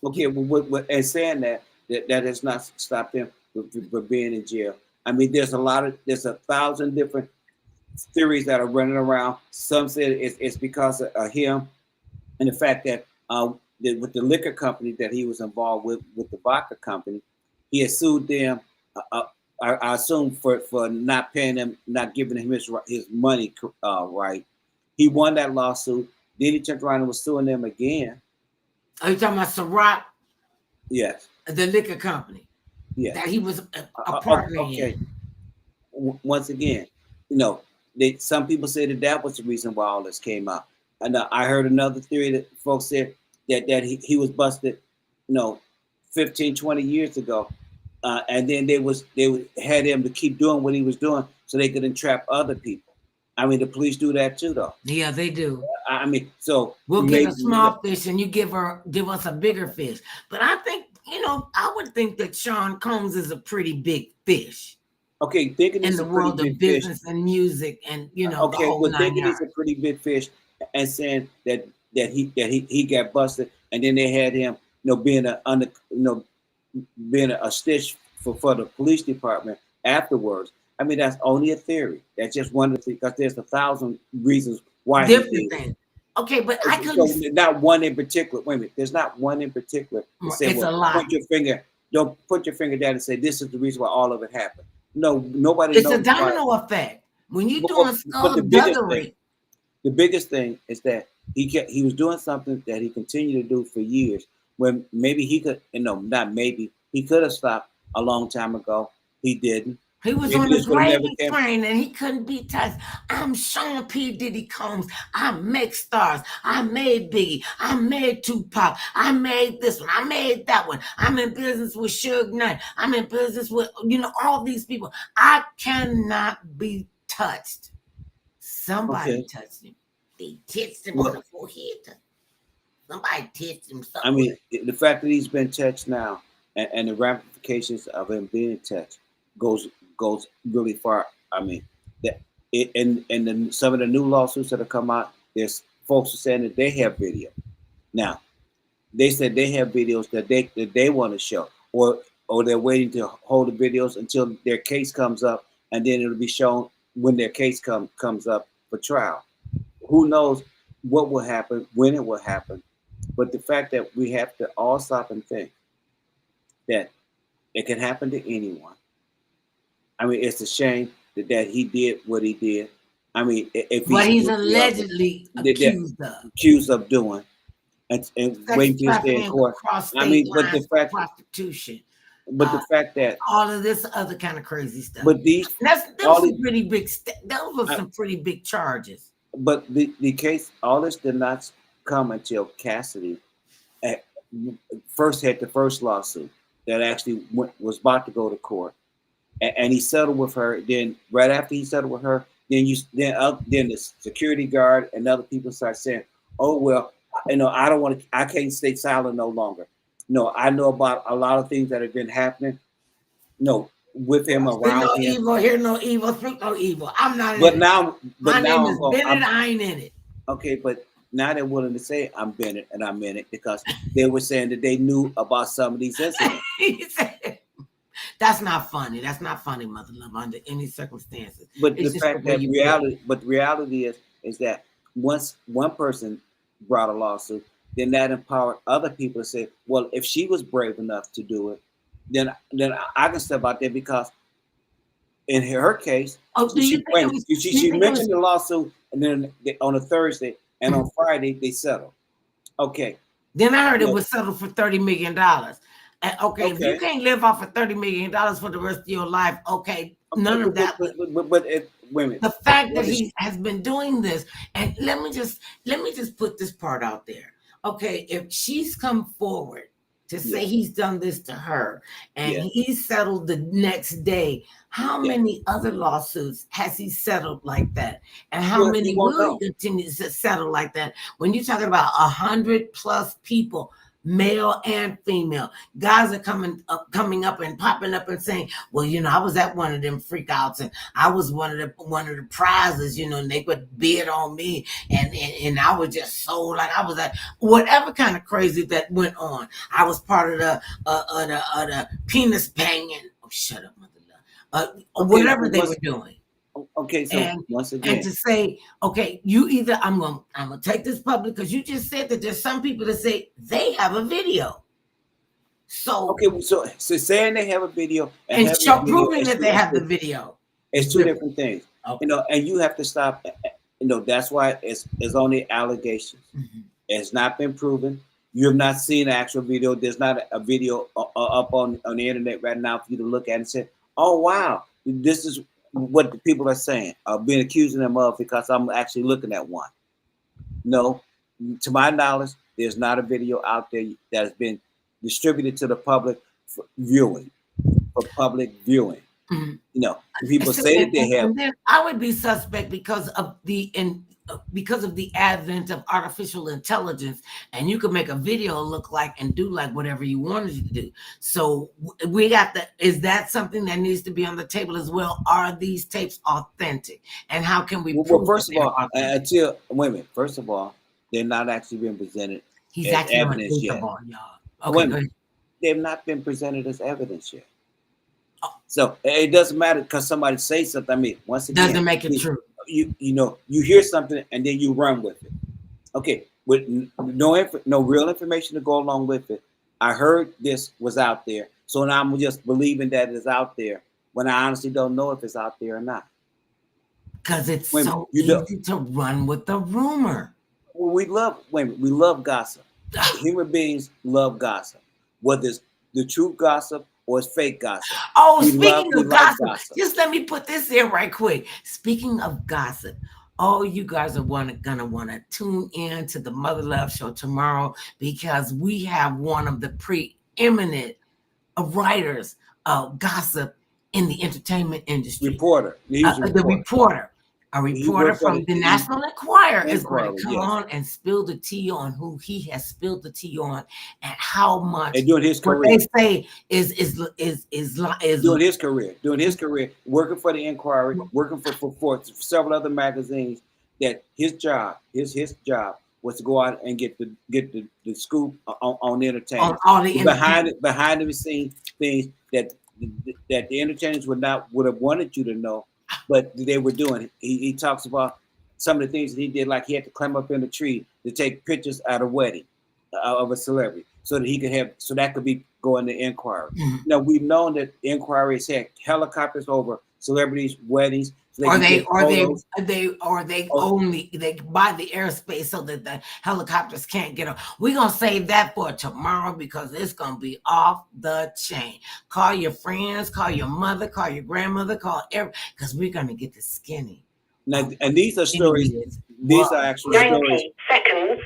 okay, well, and saying that has not stopped him from being in jail. I mean, there's 1,000 different theories that are running around. Some said it's because of him and the fact that with the liquor company that he was involved with the vodka company, he had sued them. I assume for not paying them, not giving him his money right. He won that lawsuit. Then he turned around and was suing them again. Are you talking about Ciroc? Yes. The liquor company. Yes. That he was a partner in. Once again, some people say that was the reason why all this came out. And I heard another theory that folks said that he was busted, 15, 20 years ago. And then they had him to keep doing what he was doing so they could entrap other people. I mean, the police do that too, though. Yeah, they do. I mean, so we'll get a small fish and you give us a bigger fish. But I think, I would think that Sean Combs is a pretty big fish. Okay, thinking in the world of business fish. And music and okay, thinking he's a pretty big fish and saying that he got busted and then they had him being a stitch for the police department afterwards. I mean, that's only a theory. That's just one of the things, because there's 1,000 reasons why different things. Okay, but I couldn't. Not one in particular. Wait a minute. There's not one in particular. Say, it's a lot. Don't put your finger down and say this is the reason why all of it happened. No, nobody. It's a domino effect. When you're doing skullduggery. The biggest thing is that he was doing something that he continued to do for years. When maybe he could, not maybe, he could have stopped a long time ago. He didn't. He was on his gravy train and he couldn't be touched. I'm Sean P. Diddy Combs. I make stars. I made Biggie. I made Tupac. I made this one. I made that one. I'm in business with Suge Knight. I'm in business with, all these people. I cannot be touched. Somebody touched him. They touched him on the forehead. Somebody touched him. Somewhere. I mean, the fact that he's been touched now and the ramifications of him being touched goes really far. I mean, some of the new lawsuits that have come out, there's folks who saying that they have video. Now, they said they have videos that they want to show, or they're waiting to hold the videos until their case comes up, and then it'll be shown when their case comes up for trial. Who knows what will happen, when it will happen? But the fact that we have to all stop and think that it can happen to anyone. I mean, it's a shame that he did what he did. I mean, if he's allegedly accused of doing, and waiting to stay in court. I mean, but the fact prostitution, but the fact that all of this other kind of crazy stuff. But those were pretty big. Those were some pretty big charges. But the case, all this did not come until Cassie first had the first lawsuit that actually was about to go to court. And he settled with her. Then right after he settled with her, then the security guard and other people start saying, "Oh well, I don't want to. I can't stay silent no longer. No, I know about a lot of things that have been happening. No, with him around him. Evil, hear no evil, speak no evil. I'm not. But now, my name is Bennett. I ain't in it. Okay, but now they're willing to say I'm Bennett and I'm in it because they were saying that they knew about some of these incidents. That's not funny. That's not funny, Mother Love, under any circumstances. But the fact that reality is that once one person brought a lawsuit, then that empowered other people to say, well, if she was brave enough to do it, then I can step out there because in her case, she mentioned the lawsuit, and then on a Thursday and on Friday they settled. Okay. Then I heard it was settled for $30 million. Okay, if you can't live off of $30 million for the rest of your life, none of that. But women. The fact that he has been doing this, and let me just put this part out there. Okay, if she's come forward to say he's done this to her, and he settled the next day. How many other lawsuits has he settled like that? And how many will he continue to settle like that? When you're talking about 100+ people, male and female, guys are coming up and popping up and saying, well, I was at one of them freakouts, and I was one of the prizes, and they would bid on me, and I was just so like I was at whatever kind of crazy that went on. I was part of the penis banging. Oh, shut up, mother. Whatever they were doing. Okay, so once again, and to say, okay, you either I'm gonna take this public, because you just said that there's some people that say they have a video. So okay, so saying they have a video and proving that they have the video, it's two different things. Okay. And you have to stop. That's why it's only allegations. Mm-hmm. It's not been proven. You have not seen the actual video. There's not a video up on the internet right now for you to look at and say, oh wow, this is what the people are saying, being accusing them of, because I'm actually looking at one. No, to my knowledge, there's not a video out there that has been distributed to the public for viewing, Mm-hmm. People say that they have. And then I would be suspect because of the advent of artificial intelligence, and you can make a video look like and do like whatever you wanted to do. So we got is that something that needs to be on the table as well? Are these tapes authentic, and how can we prove? Well, first of all, until women, first of all, they're not actually being presented. He's as actually evidence yet. Y'all. Okay, women, they've not been presented as evidence yet. So it doesn't matter because somebody says something. I mean, once again, doesn't make it true. You hear something and then you run with it. Okay, with no real information to go along with it. I heard this was out there, so now I'm just believing that it's out there when I honestly don't know if it's out there or not. Because it's so easy to run with the rumor. Well, we love gossip. Human beings love gossip, whether it's the true gossip or it's fake gossip. Oh, speaking of gossip, just let me put this in right quick. Speaking of gossip, you guys are gonna want to tune in to the Mother Love Show tomorrow, because we have one of the preeminent writers of gossip in the entertainment industry. Reporter. A reporter from the National Enquirer is going to come on and spill the tea on who he has spilled the tea on, and how much and doing his career. What they say is doing his career, working for the Enquirer, working for several other magazines. That his job was to go out and get the scoop on the entertainment, on all the behind the scenes things that the entertainers would have wanted you to know. But they were doing it. He talks about some of the things that he did, like he had to climb up in a tree to take pictures at a wedding of a celebrity, so that he could that could be going to Enquirer. Mm-hmm. Now we've known that Enquirer has had helicopters over celebrities' weddings. So they buy the airspace so that the helicopters can't get on. We're gonna save that for tomorrow, because it's gonna be off the chain. Call your friends, call your mother, call your grandmother, because we're gonna get the skinny. Now, and these are stories. These are actually stories. Seconds.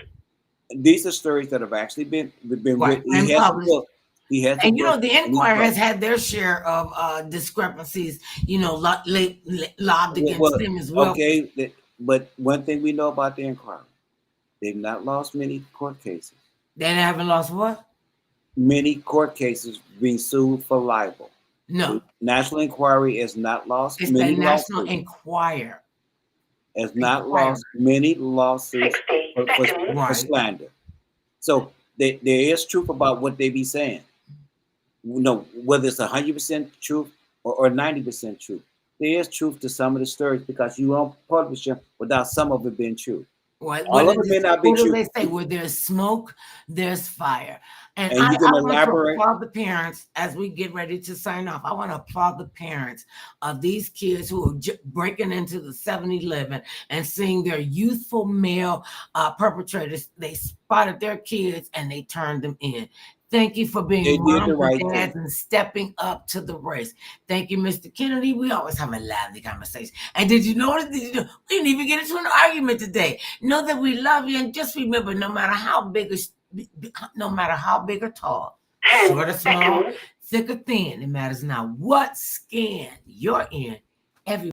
These are stories that have actually been written. He has a book. And the Enquirer has had their share of discrepancies, lobbed against them as well. Okay, but one thing we know about the Enquirer, they've not lost many court cases. They haven't lost what? Many court cases being sued for libel. No. The National Enquirer has not lost many lawsuits. It's the National Enquirer. Has not lost many lawsuits for slander. So there is truth about what they be saying. Whether it's 100% truth or 90% truth, there is truth to some of the stories, because you won't publish them without some of it being true. All of it may not be true. What do they say? Where there's smoke, there's fire. And I want to applaud the parents as we get ready to sign off. I want to applaud the parents of these kids who are breaking into the 7-Eleven and seeing their youthful male perpetrators. They spotted their kids and they turned them in. Thank you for being moms and dads and stepping up to the race. Thank you, Mr. Kennedy. We always have a lively conversation. And did you notice? We didn't even get into an argument today. Know that we love you, and just remember, no matter how big or tall, short or small, thick or thin. It matters not what skin you're in. Every